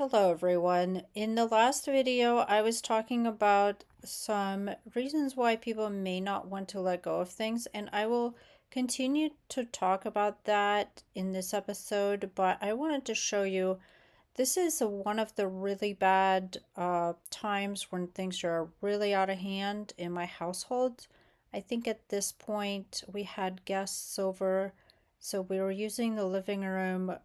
Hello everyone. In the last video, I was talking about some reasons why people may not want to let go of things, and I will continue to talk about that in this episode, but I wanted to show you this is one of the really bad times when things are really out of hand in my household. I think at this point we had guests over, so we were using the living room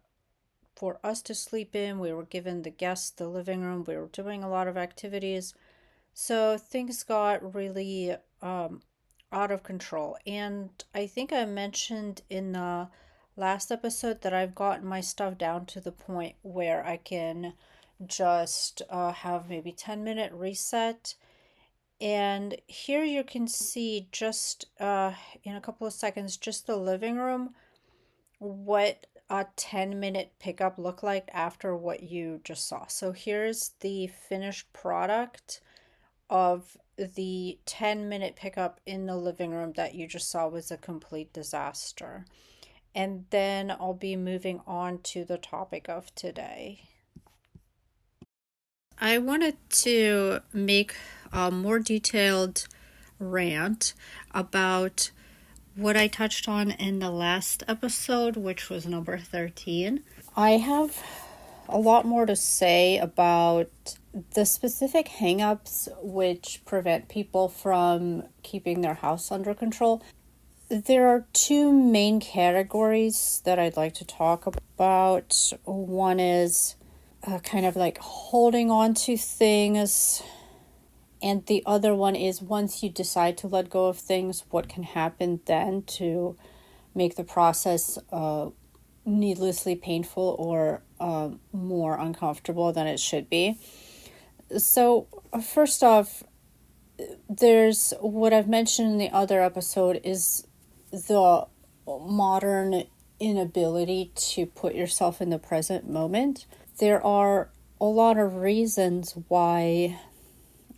for us to sleep in. We were given the guests the living room. We were doing a lot of activities. So things got really out of control. And I think I mentioned in the last episode that I've gotten my stuff down to the point where I can just have maybe 10-minute reset. And here you can see just in a couple of seconds, just the living room, what a 10-minute pickup look like after what you just saw. So here's the finished product of the 10-minute pickup in the living room that you just saw was a complete disaster. And then I'll be moving on to the topic of today. I wanted to make a more detailed rant about what I touched on in the last episode, which was number 13. I have a lot more to say about the specific hangups which prevent people from keeping their house under control. There are two main categories that I'd like to talk about. One is kind of like holding on to things, and the other one is once you decide to let go of things, what can happen then to make the process needlessly painful or more uncomfortable than it should be. So first off, there's what I've mentioned in the other episode is the modern inability to put yourself in the present moment. There are a lot of reasons why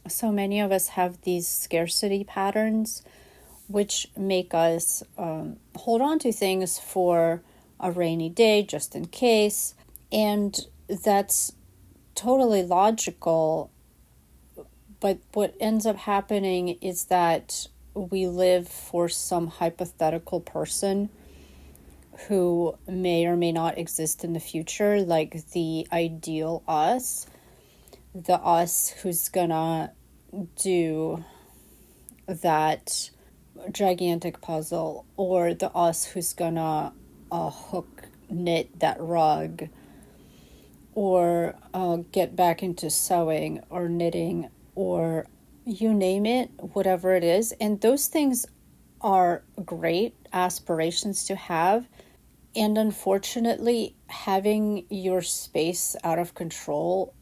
so many of us have these scarcity patterns, which make us hold on to things for a rainy day, just in case. And that's totally logical. But what ends up happening is that we live for some hypothetical person who may or may not exist in the future, like the ideal us, the us who's gonna do that gigantic puzzle, or the us who's gonna knit that rug, or get back into sewing or knitting, or you name it, whatever it is. And those things are great aspirations to have. And unfortunately, having your space out of control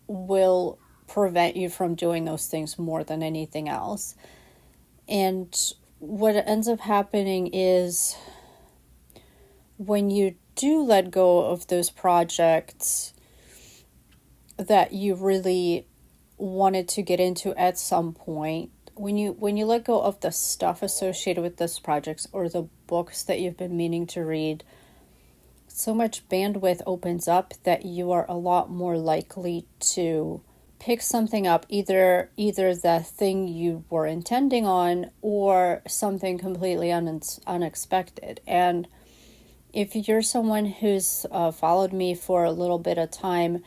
will prevent you from doing those things more than anything else. And what ends up happening is when you do let go of those projects that you really wanted to get into at some point, when you let go of the stuff associated with those projects or the books that you've been meaning to read, so much bandwidth opens up that you are a lot more likely to pick something up, either the thing you were intending on or something completely unexpected. And if you're someone who's followed me for a little bit of time,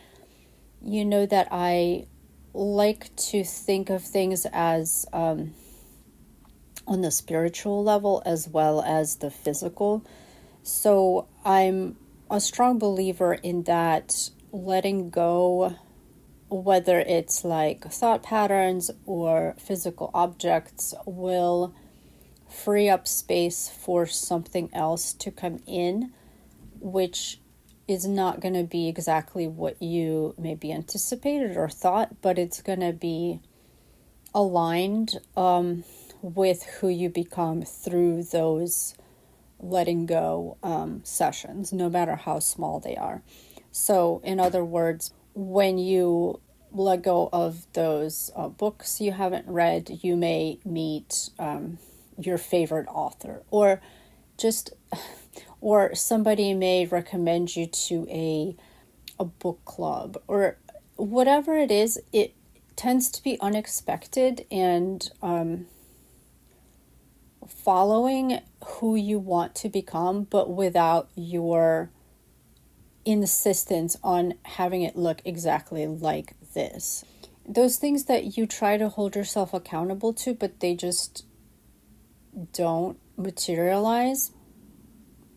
you know that I like to think of things as on the spiritual level as well as the physical. So I'm a strong believer in that letting go, whether it's like thought patterns or physical objects, will free up space for something else to come in, which is not going to be exactly what you maybe anticipated or thought, but it's going to be aligned with who you become through those letting go sessions, no matter how small they are. So in other words, when you let go of those books you haven't read, you may meet your favorite author, or somebody may recommend you to a a book club or whatever it is, it tends to be unexpected, and following who you want to become, but without your insistence on having it look exactly like this. Those things that you try to hold yourself accountable to, but they just don't materialize.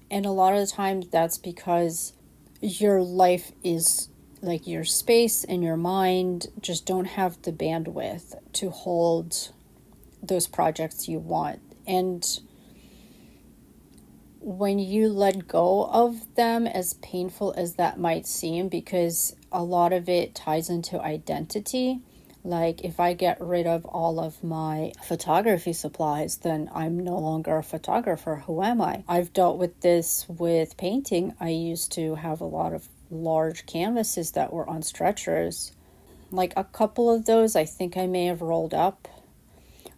And a lot of the times that's because your life is like your space and your mind just don't have the bandwidth to hold those projects you want. And when you let go of them, as painful as that might seem, because a lot of it ties into identity. Like if I get rid of all of my photography supplies, then I'm no longer a photographer. Who am I? I've dealt with this with painting. I used to have a lot of large canvases that were on stretchers. Like a couple of those I think I may have rolled up,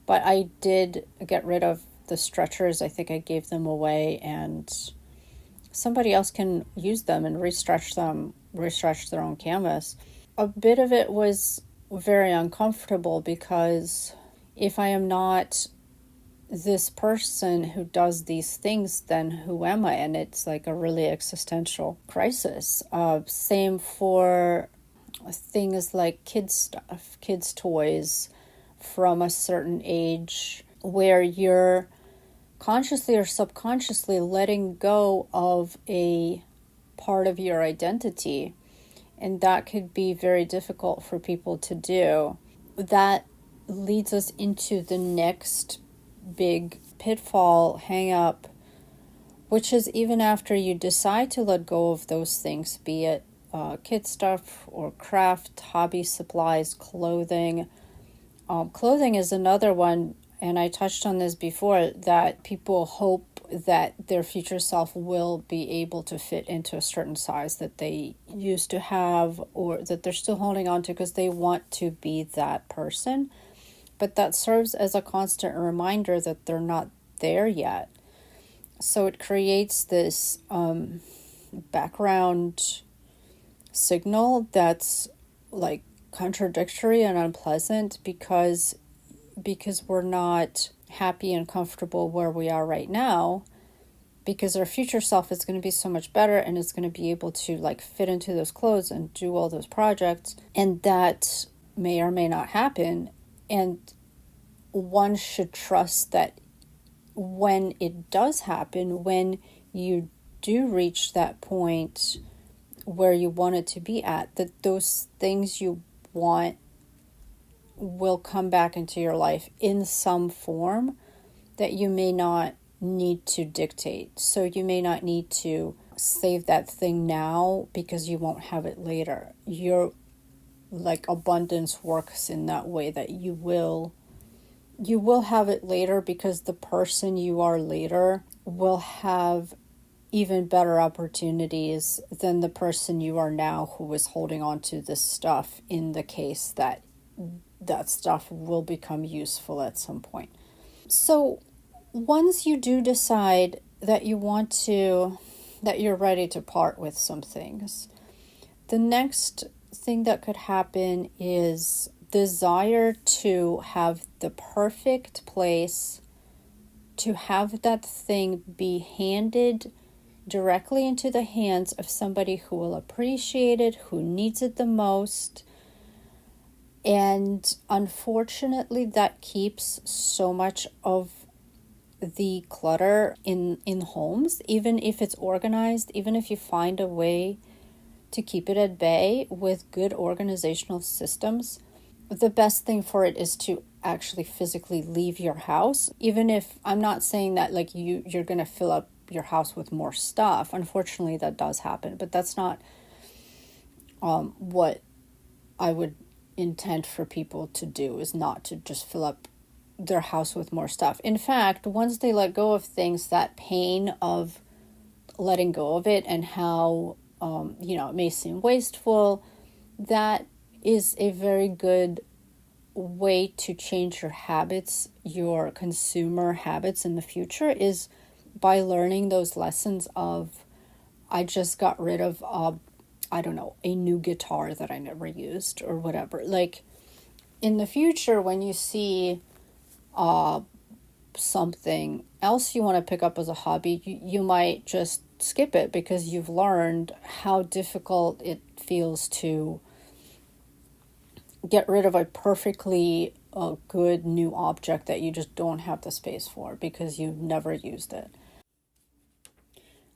but I did get rid of the stretchers. I think I gave them away, and somebody else can use them and restretch their own canvas. A bit of it was very uncomfortable, because if I am not this person who does these things, then who am I? And it's like a really existential crisis. Same for things like kids stuff, kids toys from a certain age, where you're consciously or subconsciously letting go of a part of your identity. And that could be very difficult for people to do. That leads us into the next big pitfall, hang up, which is even after you decide to let go of those things, be it kid stuff or craft, hobby supplies, clothing. Clothing is another one, and I touched on this before, that people hope that their future self will be able to fit into a certain size that they used to have, or that they're still holding on to because they want to be that person. But that serves as a constant reminder that they're not there yet. So it creates this background signal that's like contradictory and unpleasant, because we're not happy and comfortable where we are right now, because our future self is going to be so much better, and it's going to be able to like fit into those clothes and do all those projects, and that may or may not happen. And one should trust that when it does happen, when you do reach that point where you want it to be at, that those things you want will come back into your life in some form that you may not need to dictate. So you may not need to save that thing now because you won't have it later. Your like abundance works in that way, that you will have it later, because the person you are later will have even better opportunities than the person you are now, who is holding on to this stuff in the case that that stuff will become useful at some point. So once you do decide that you're ready to part with some things, the next thing that could happen is desire to have the perfect place, to have that thing be handed directly into the hands of somebody who will appreciate it, who needs it the most. And unfortunately, that keeps so much of the clutter in homes. Even if it's organized, even if you find a way to keep it at bay with good organizational systems, the best thing for it is to actually physically leave your house. Even if, I'm not saying that like you're going to fill up your house with more stuff. Unfortunately, that does happen, but that's not what I would intend for people to do, is not to just fill up their house with more stuff. In fact, once they let go of things, that pain of letting go of it and how it may seem wasteful, that is a very good way to change your habits, your consumer habits in the future, is by learning those lessons of, I just got rid of I don't know, a new guitar that I never used or whatever. Like in the future, when you see something else you want to pick up as a hobby, you might just skip it because you've learned how difficult it feels to get rid of a perfectly good new object that you just don't have the space for because you've never used it.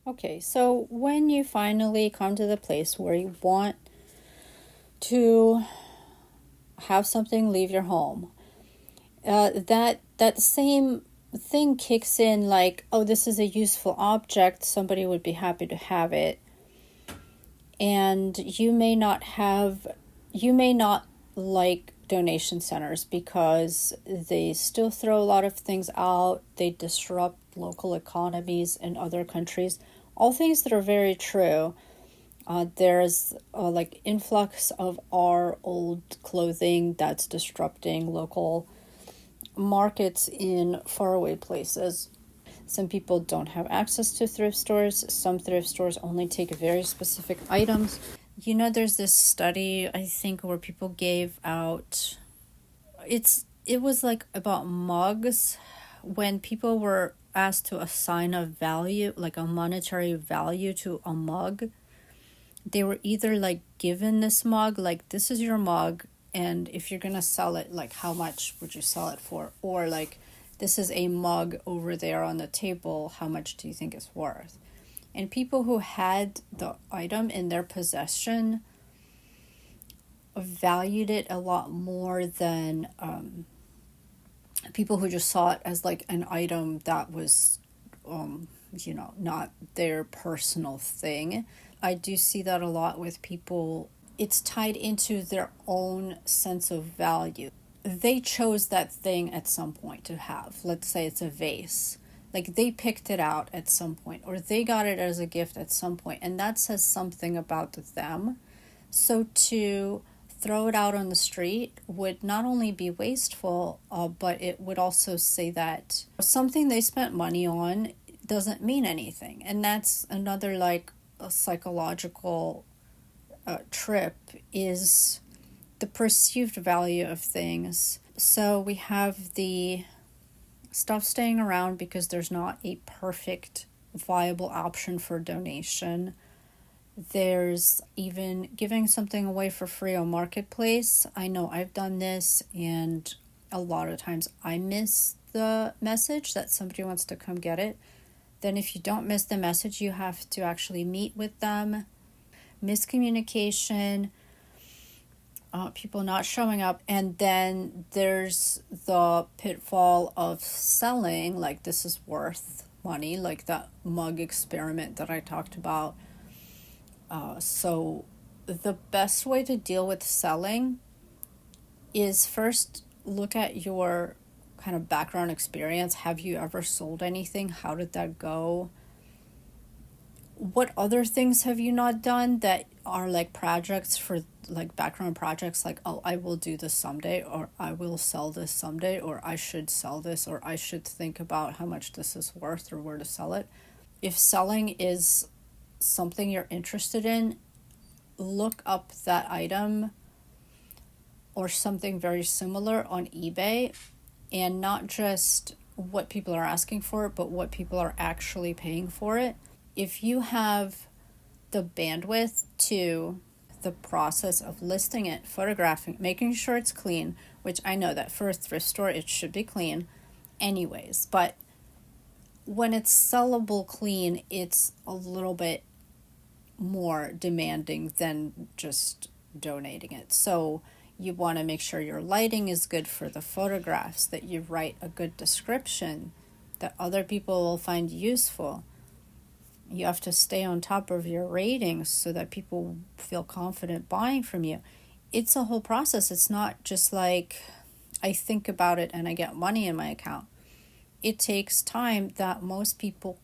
Okay, so when you finally come to the place where you want to have something leave your home, that same thing kicks in, like, oh, this is a useful object, somebody would be happy to have it, and you may not like donation centers because they still throw a lot of things out, they disrupt local economies in other countries, all things that are very true. There's like influx of our old clothing that's disrupting local markets in faraway places. Some people don't have access to thrift stores. Some thrift stores only take very specific items. You know, there's this study, I think, where people gave out, it was like about mugs. When people were asked to assign a value, like a monetary value to a mug, they were either like given this mug, like this is your mug, and if you're gonna sell it, like how much would you sell it for? Or like, this is a mug over there on the table, how much do you think it's worth? And people who had the item in their possession valued it a lot more than people who just saw it as like an item that was not their personal thing. I do see that a lot with people. It's tied into their own sense of value. They chose that thing at some point to have. Let's say it's a vase. Like they picked it out at some point, or they got it as a gift at some point, and that says something about them. So to throw it out on the street would not only be wasteful, but it would also say that something they spent money on doesn't mean anything. And that's another like a psychological trip, is the perceived value of things. So we have the stuff staying around because there's not a perfect viable option for donation. There's even giving something away for free on Marketplace. I know I've done this, and a lot of times I miss the message that somebody wants to come get it. Then if you don't miss the message, you have to actually meet with them. Miscommunication, people not showing up, and then there's the pitfall of selling, like this is worth money, like that mug experiment that I talked about. So the best way to deal with selling is first look at your kind of background experience. Have you ever sold anything? How did that go? What other things have you not done that are like projects for like background projects, like, oh, I will do this someday, or I will sell this someday, or I should sell this, or I should think about how much this is worth or where to sell it. If selling is something you're interested in, look up that item or something very similar on eBay, and not just what people are asking for it, but what people are actually paying for it. If you have the bandwidth to the process of listing it, photographing, making sure it's clean, which I know that for a thrift store it should be clean anyways, but when it's sellable clean, it's a little bit more demanding than just donating it. So you want to make sure your lighting is good for the photographs, that you write a good description that other people will find useful. You have to stay on top of your ratings so that people feel confident buying from you. It's a whole process. It's not just like I think about it and I get money in my account. It takes time that most people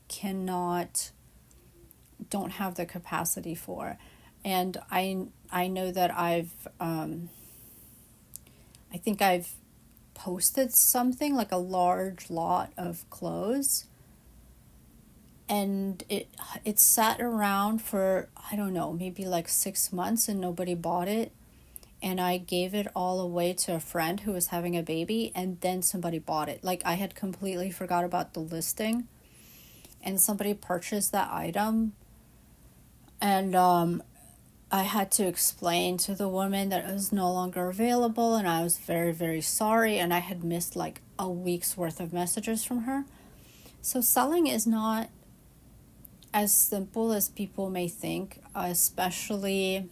don't have the capacity for. And I know that I think I've posted something like a large lot of clothes, and it sat around for, I don't know, maybe like 6 months, and nobody bought it. And I gave it all away to a friend who was having a baby, and then somebody bought it. Like, I had completely forgot about the listing, and somebody purchased that item. And I had to explain to the woman that it was no longer available, and I was very, very sorry. And I had missed like a week's worth of messages from her. So selling is not as simple as people may think, especially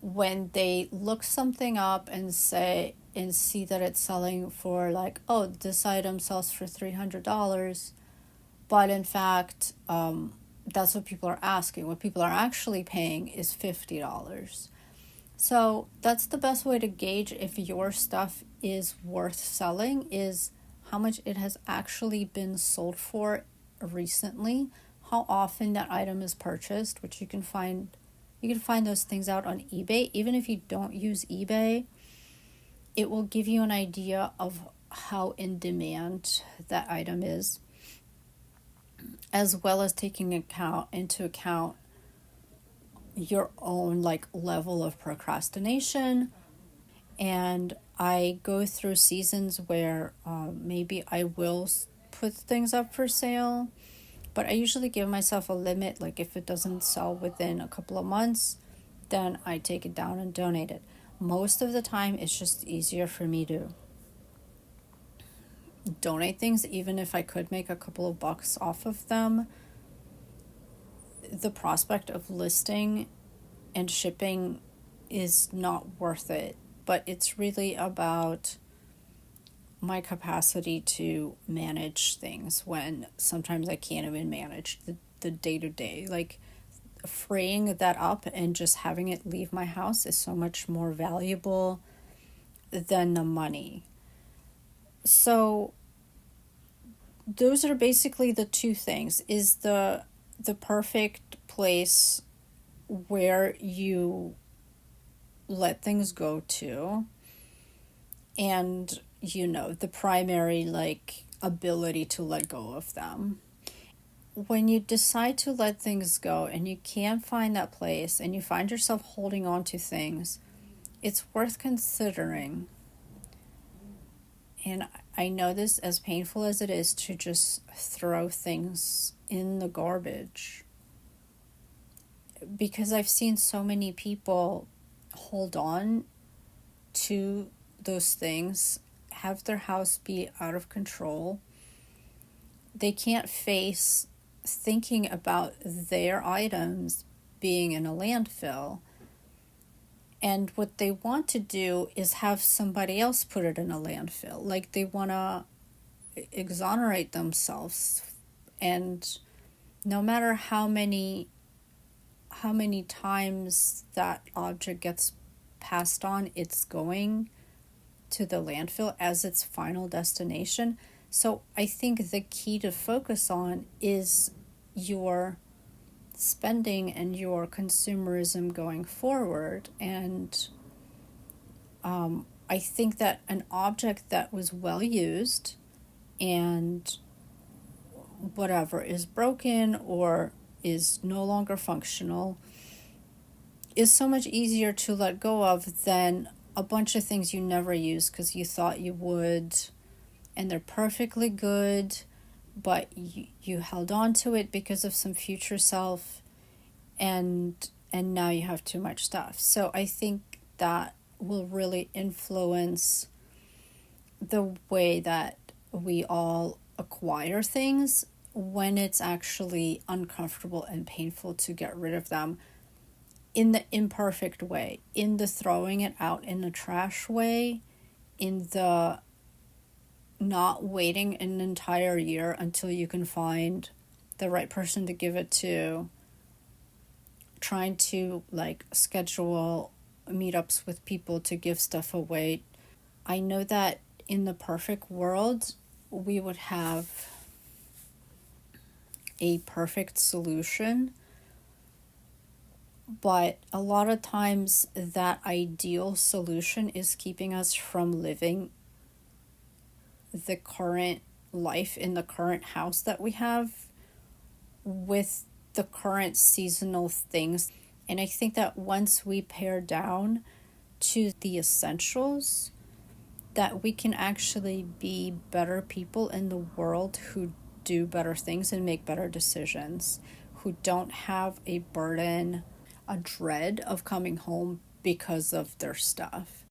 when they look something up and say and see that it's selling for, like, oh, this item sells for $300, but in fact, that's what people are asking. What people are actually paying is $50. So that's the best way to gauge if your stuff is worth selling, is how much it has actually been sold for recently, how often that item is purchased, which you can find those things out on eBay. Even if you don't use eBay, it will give you an idea of how in demand that item is, as well as taking into account your own like level of procrastination. And I go through seasons where maybe I will put things up for sale, but I usually give myself a limit. Like, if it doesn't sell within a couple of months, then I take it down and donate it. Most of the time, it's just easier for me to donate things, even if I could make a couple of bucks off of them. The prospect of listing and shipping is not worth it, but it's really about my capacity to manage things when sometimes I can't even manage the day-to-day. Like, freeing that up and just having it leave my house is so much more valuable than the money. So those are basically the two things. Is the perfect place where you let things go to, and the primary like ability to let go of them. When you decide to let things go and you can't find that place and you find yourself holding on to things, it's worth considering. And I know this, as painful as it is to just throw things in the garbage, because I've seen so many people hold on to those things, have their house be out of control. They can't face thinking about their items being in a landfill. And what they want to do is have somebody else put it in a landfill. Like, they want to exonerate themselves. And no matter how many times that object gets passed on, it's going to the landfill as its final destination. So I think the key to focus on is your spending and your consumerism going forward. And I think that an object that was well used and whatever is broken or is no longer functional is so much easier to let go of than a bunch of things you never use because you thought you would, and they're perfectly good, but you held on to it because of some future self, and now you have too much stuff. So I think that will really influence the way that we all acquire things when it's actually uncomfortable and painful to get rid of them, in the imperfect way, in the throwing it out in the trash way, in the not waiting an entire year until you can find the right person to give it to, trying to like schedule meetups with people to give stuff away. I know that in the perfect world, we would have a perfect solution, but a lot of times that ideal solution is keeping us from living the current life in the current house that we have with the current seasonal things. And I think that once we pare down to the essentials, that we can actually be better people in the world who do better things and make better decisions, who don't have a burden, a dread of coming home because of their stuff.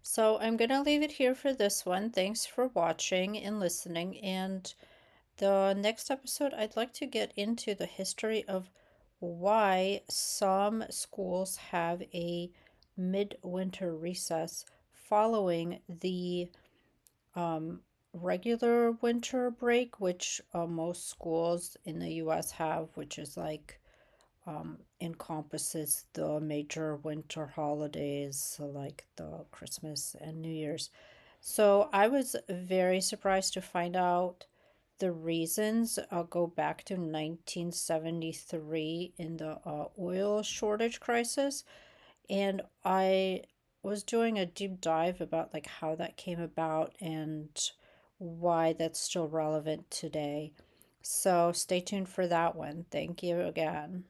So I'm going to leave it here for this one. Thanks for watching and listening. And the next episode, I'd like to get into the history of why some schools have a midwinter recess following the regular winter break, which most schools in the US have, which is like encompasses the major winter holidays, so like the Christmas and New Year's. So I was very surprised to find out the reasons. I'll go back to 1973 in the oil shortage crisis, and I was doing a deep dive about like how that came about and why that's still relevant today. So stay tuned for that one. Thank you again.